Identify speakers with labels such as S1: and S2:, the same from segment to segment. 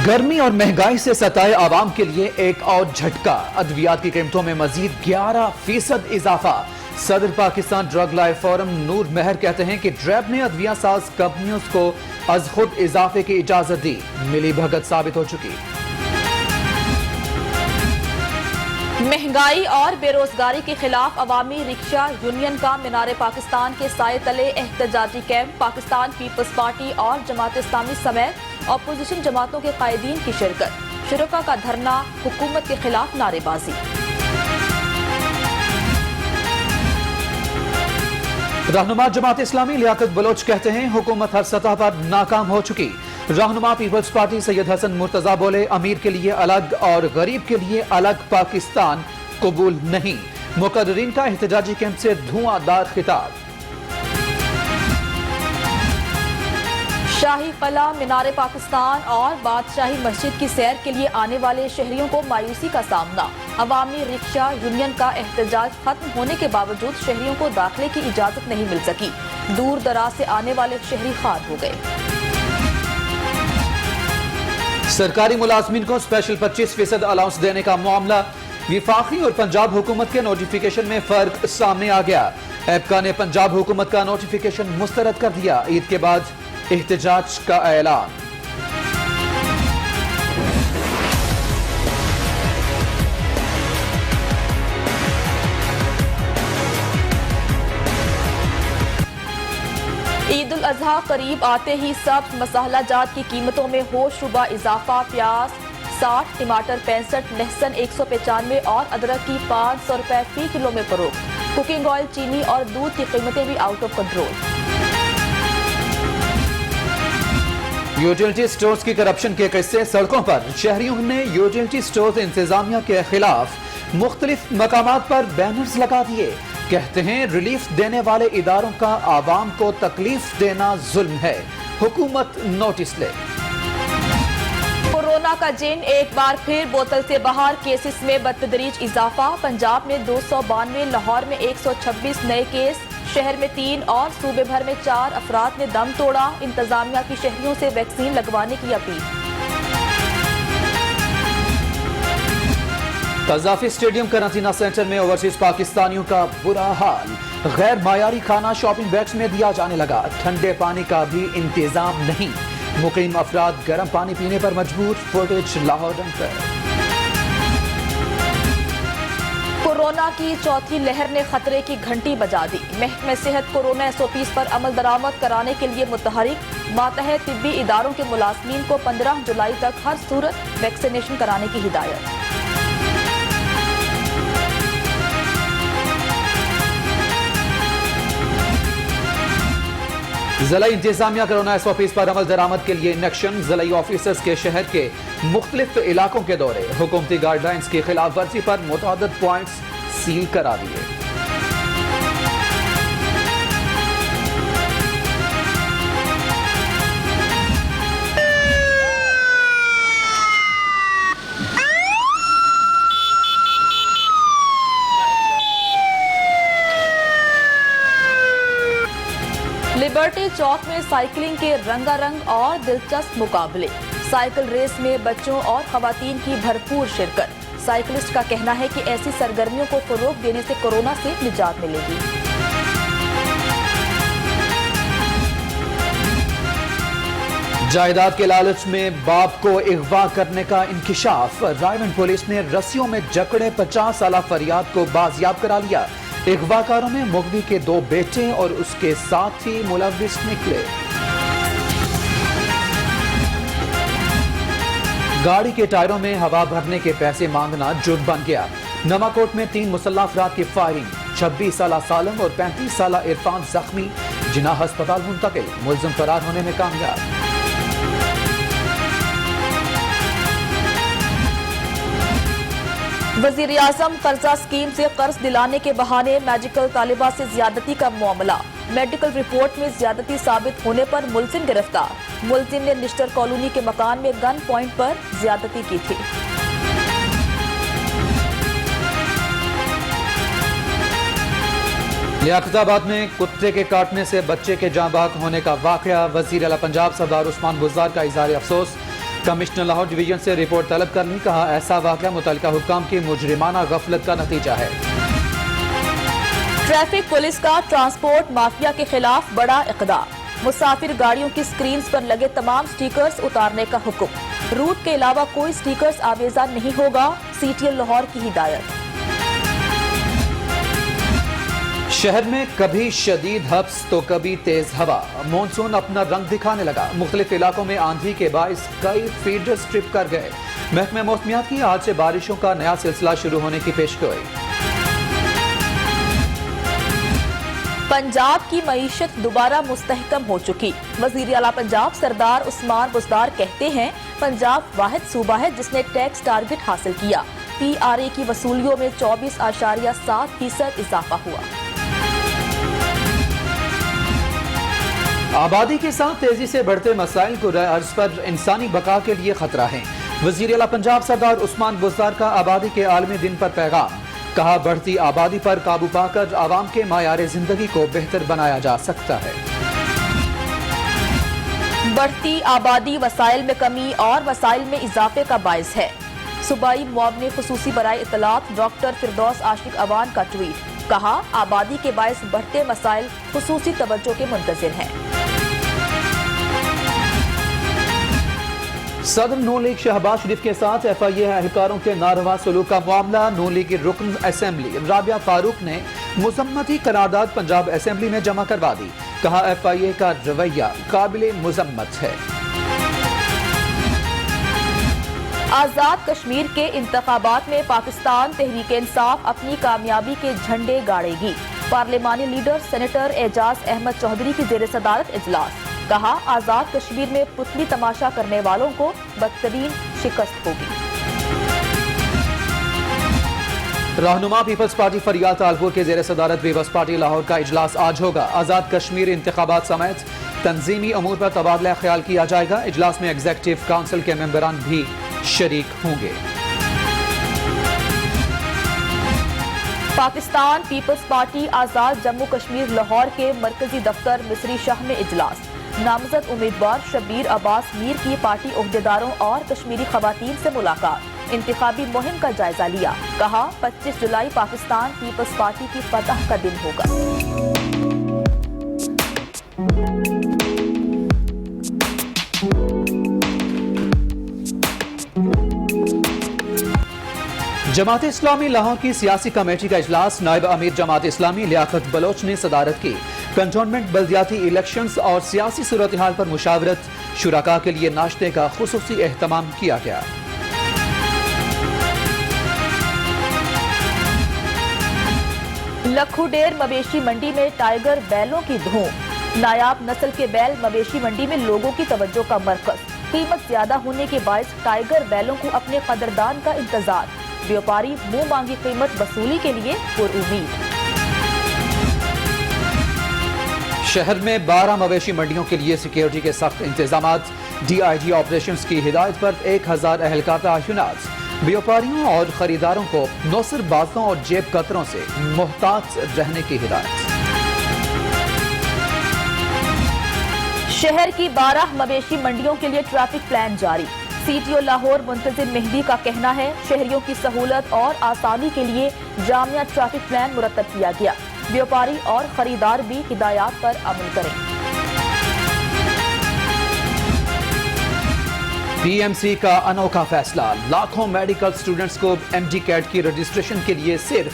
S1: गर्मी और महंगाई से सताए आवाम के लिए एक और झटका। अद्वियात की कीमतों में मजीद 11% इजाफा। सदर पाकिस्तान ड्रग लाइफ फोरम नूर महर कहते हैं कि ड्रैब ने अद्विया साज कंपनियों को अज खुद इजाफे की इजाजत दी। मिली भगत साबित हो चुकी।
S2: महंगाई और बेरोजगारी के खिलाफ अवामी रिक्शा यूनियन का मीनार पाकिस्तान के साए तले एहतजाजी कैंप। पाकिस्तान पीपल्स पार्टी और जमात इस्लामी समेत अपोजिशन जमातों के कायदीन की शिरकत। शुरका का धरना, हुकूमत के खिलाफ नारेबाजी।
S1: रहनुमा जमात इस्लामी लियाकत बलोच कहते हैं हुकूमत हर सतह पर नाकाम हो चुकी। रहनुमा पीपल्स पार्टी सैयद हसन मुर्तजा बोले अमीर के लिए अलग और गरीब के लिए अलग पाकिस्तान कबूल नहीं। मुकर्रिरीन का एहतजाजी कैंप से धुआंधार खिताब।
S2: शाही कला, मीनार पाकिस्तान और बादशाही मस्जिद की सैर के लिए आने वाले शहरियों को मायूसी का सामना। अवामी रिक्शा यूनियन का एहतजाज खत्म होने के बावजूद शहरियों को दाखिले की इजाजत नहीं मिल सकी। दूर दराज से आने वाले शहरी खार हो गए।
S1: सरकारी मुलाजमीन को स्पेशल 25% अलाउंस देने का मामला। विफाकी और पंजाब हुकूमत के नोटिफिकेशन में फर्क सामने आ गया। एपका ने पंजाब हुकूमत का नोटिफिकेशन मुस्तरद कर दिया। ईद के बाद एहतजाज का ऐलान।
S2: ईद उल अजहा करीब आते ही सब्ज मसाला जात की कीमतों में होशरुबा इजाफा। प्याज 60, टमाटर 65, लहसुन 195 और अदरक की 500 रुपए फी किलो में फरोख्त। कुकिंग ऑयल, चीनी और दूध की कीमतें भी out of control.
S1: Utility stores की करप्शन के किस्से सड़कों पर। शहरियों ने यूटिलिटी स्टोर्स इंतजामिया के खिलाफ मुख्तलिफ मकामात पर बैनर्स लगा दिए। कहते हैं रिलीफ देने वाले इदारों का आवाम को तकलीफ देना जुल्म है। हुकूमत नोटिस ले।
S2: कोरोना का जिन एक बार फिर बोतल से बाहर। केसेस में बतदरीज इजाफा। पंजाब में 292, लाहौर में 126 नए केस। शहर में 3 और सूबे भर में 4 अफराद ने दम तोड़ा। इंतजामिया की शहरियों से वैक्सीन लगवाने की अपील।
S1: कज़ाफी स्टेडियम कराचीना सेंटर में ओवरसीज पाकिस्तानियों का बुरा हाल। गैर मायारी खाना शॉपिंग बैग्स में दिया जाने लगा। ठंडे पानी का भी इंतजाम नहीं। मुकीम अफराद गर्म पानी पीने पर मजबूर। फुटेज लाहौर रंग पर।
S2: कोरोना की चौथी लहर ने खतरे की घंटी बजा दी। महकमे सेहत कोरोना SOPs पर अमल दरामद कराने के लिए मुतहरिक। मातहत तिब्बी इदारों के मुलाजमीन को 15 जुलाई तक हर सूरत वैक्सीनेशन कराने की हिदायत।
S1: ज़िला इंतजामिया कोरोना SOPs पर अमल दरामद के लिए इनेक्शन। ज़िला ऑफिसर्स के शहर के मुख्तलिफ इलाकों के दौरे। हुकूमती गाइडलाइंस की खिलाफ वर्जी पर मुतअद्दिद पॉइंट्स सील करा दिए।
S2: लिबर्टी चौक में साइकिलिंग के रंगारंग और दिलचस्प मुकाबले। साइकिल रेस में बच्चों और खवातीन की भरपूर शिरकत। साइकिलिस्ट का कहना है कि ऐसी सरगर्मियों को फरोग देने से कोरोना से निजात मिलेगी।
S1: जायदाद के लालच में बाप को अगवा करने का इंकिशाफ। रायगंज पुलिस ने रस्सियों में जकड़े 50 साला फरियाद को बाजियाब करा लिया। अगवाकारों में मुगवी के 2 बेटे और उसके साथ ही मुलविस निकले। गाड़ी के टायरों में हवा भरने के पैसे मांगना जुर्म बन गया। नवाकोट में 3 मुसल्लह अफराद की फायरिंग। 26 साला सालम और 35 साला इरफान जख्मी। जिन्ना अस्पताल मुंतकिल। मुलजिम फरार होने में कामयाब।
S2: वजीर आजम कर्जा स्कीम से कर्ज दिलाने के बहाने मेडिकल तालिबा से ज्यादती का मामला। मेडिकल रिपोर्ट में ज्यादती साबित होने पर मुलजिम गिरफ्तार। मुलजिम ने निश्तर कॉलोनी के मकान में गन पॉइंट पर ज्यादती की थी।
S1: लियाकताबाद में कुत्ते के काटने से बच्चे के जाँ बहक होने का वाकया। वजीर आला पंजाब सरदार उस्मान गुजार का इज़हार अफसोस। कमिश्नर लाहौर डिवीजन से रिपोर्ट तलब करने कहा, ऐसा वाक़या मुतल्लिका हुक्काम की मुजरिमाना गफलत का नतीजा है।
S2: ट्रैफिक पुलिस का ट्रांसपोर्ट माफिया के खिलाफ बड़ा इक़दाम, मुसाफिर गाड़ियों की स्क्रीन्स पर लगे तमाम स्टिकर्स उतारने का हुक्म, रूट के अलावा कोई स्टिकर्स आवेजा नहीं होगा, CTL लाहौर की हिदायत।
S1: शहर में कभी शदीद हब्स तो कभी तेज हवा, मॉनसून अपना रंग दिखाने लगा। मुख्तलिफ इलाकों में आंधी के बाइस कई फीडर्स ट्रिप कर गए। महकमे मौसमियात की आज से बारिशों का नया सिलसिला शुरू होने की पेशगोई।
S2: पंजाब की मईशत दोबारा मुस्तहकम हो चुकी, वजीर आला पंजाब सरदार उस्मान बुज़दार कहते हैं, पंजाब वाहिद सूबा है जिसने टैक्स टारगेट हासिल किया। PRA की वसूलियों में 24.7% इजाफा हुआ।
S1: आबादी के साथ तेजी से बढ़ते मसाइल को राय अर्ज पर इंसानी बका के लिए खतरा है। वजीर आला पंजाब सरदार उस्मान बुज़दार का आबादी के आलमी दिन पर पैगाम, कहा, बढ़ती आबादी पर काबू पाकर आवाम के मायारे जिंदगी को बेहतर बनाया जा सकता है।
S2: बढ़ती आबादी वसाइल में कमी और वसाइल में इजाफे का बायस है। सूबाई मुआवने खुसूसी बराए इत्तलात डॉक्टर फिरदौस आशिक अवान का ट्वीट, कहा, आबादी के बायस बढ़ते मसाइल खुसूसी तवज्जो के मुंतज़िर हैं।
S1: सदर नून लीग शहबाज शरीफ के साथ FIA एहलकारों के नारवा सलूक का मामला, नून लीग की रुकन असेंबली राबिया फारूक ने मुजम्मती करारदाद पंजाब असेंबली में जमा करवा दी, कहा, FIA का रवैया काबिल मुजम्मत है।
S2: आजाद कश्मीर के इंतखाबात में पाकिस्तान तहरीक इंसाफ अपनी कामयाबी के झंडे गाड़ेगी, पार्लिमानी लीडर सेनेटर एजाज अहमद चौधरी की जेर सदारत इजलास, कहा, आजाद कश्मीर में पुतली तमाशा करने वालों को बदतरीन शिकस्त होगी।
S1: रहनुमा पीपल्स पार्टी फरियाद तालपुर के जेर सदारत पीपल्स पार्टी लाहौर का इजलास आज होगा। आजाद कश्मीर इंतखाबात समेत तंजीमी अमूर पर तबादला ख्याल किया जाएगा। इजलास में एग्जीक्यूटिव काउंसिल के मेंबरान भी शरीक होंगे।
S2: पाकिस्तान पीपल्स पार्टी आजाद जम्मू कश्मीर लाहौर के मरकजी दफ्तर मिस्री शाह में इजलास, नामजद उम्मीदवार शब्बीर अब्बास मीर की पार्टी ओहदेदारों और कश्मीरी खवातीन से मुलाकात, इंतखाबी मुहिम का जायजा लिया, कहा, 25 जुलाई पाकिस्तान पीपल्स पार्टी की फतह का दिन होगा।
S1: जमात इस्लामी लाहौर की सियासी कमेटी का इजलास, नायब अमीर जमात इस्लामी लियाकत बलोच ने सदारत की। कंटोनमेंट बल्दियाती इलेक्शंस और सियासी सूरत हाल पर मुशावरत, शुरका के लिए नाश्ते का खुसूसी एहतमाम किया गया।
S2: लखुडेर मवेशी मंडी में टाइगर बैलों की धूम, नायाब नस्ल के बैल मवेशी मंडी में लोगों की तवज्जो का मरकज, कीमत ज्यादा होने के बायस टाइगर बैलों को अपने कदरदान का इंतजार, व्यापारी मुंह मांगी कीमत वसूली के लिए पुरुमीद।
S1: शहर में 12 मवेशी मंडियों के लिए सिक्योरिटी के सख्त इंतजामात, DIG ऑपरेशंस की हिदायत पर 1000 एहलकार तैनात। व्यापारियों और खरीदारों को नौसर बाजों और जेब कतरों से मुहतात रहने की हिदायत।
S2: शहर की 12 मवेशी मंडियों के लिए ट्रैफिक प्लान जारी, CTO लाहौर मुंतजिम मेहदी का कहना है, शहरियों की सहूलत और आसानी के लिए जामिया ट्रैफिक प्लान मुरतब किया गया, व्यापारी और खरीदार भी हिदायत पर अमल करें।
S1: PMC का अनोखा फैसला, लाखों मेडिकल स्टूडेंट्स को MD कैट की रजिस्ट्रेशन के लिए सिर्फ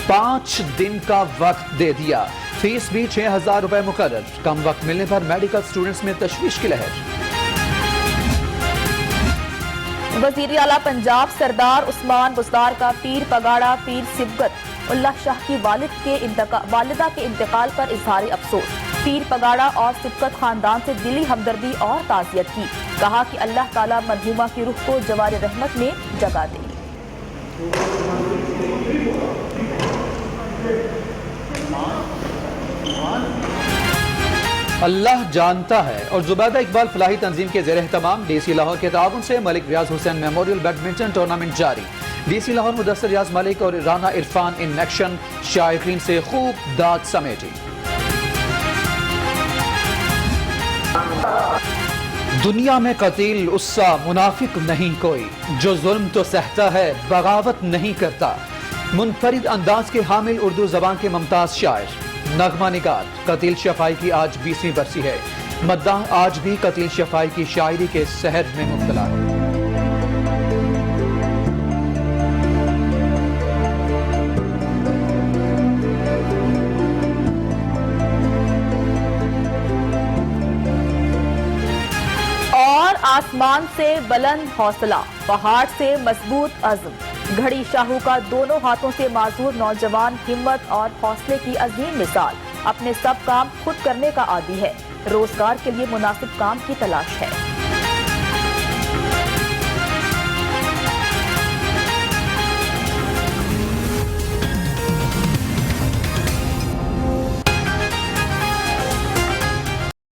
S1: 5 दिन का वक्त दे दिया। फीस भी 6000 रुपए मुकर्रर। कम वक्त मिलने पर मेडिकल स्टूडेंट्स में तशवीश की लहर।
S2: वजीर आला पंजाब सरदार उस्मान बुज़दार का पीर पगाड़ा पीर सिबगत उल्लाह शाह की वालिदा के इंतकाल पर इजहार अफसोस, पीर पगाड़ा और सिबगत खानदान से दिली हमदर्दी और ताज़ियत की, कहा कि अल्लाह ताला मरहूमा की रूह को जवार रहमत में जगह दे।
S1: अल्लाह जानता है और जुबैदा इकबाल फलाही तंजीम के ज़ेर एहतमाम DC लाहौर के ताउन से मलिक रियाज हुसैन मेमोरियल बैडमिंटन टूर्नामेंट जारी। DC लाहौर मुदस्सिर रियाज मलिक और राना इरफान इन एक्शन, शायकीन से खूब दाद समेटी। दुनिया में कतील उससा मुनाफिक नहीं कोई जो जुल्म तो सहता है बगावत नहीं करता। मुनफरिद अंदाज के हामिल उर्दू जबान के मुमताज शायर नगमा निगार कतील शफाई की आज 20वीं बरसी है। मद्दाह आज भी कतील शफाई की शायरी के सहर में मुब्तला है।
S2: आसमान से बुलंद हौसला, पहाड़ से मजबूत अज़्म, घड़ी शाहू का दोनों हाथों से माजूर नौजवान हिम्मत और हौसले की अजीम मिसाल। अपने सब काम खुद करने का आदी है, रोजगार के लिए मुनासिब काम की तलाश है।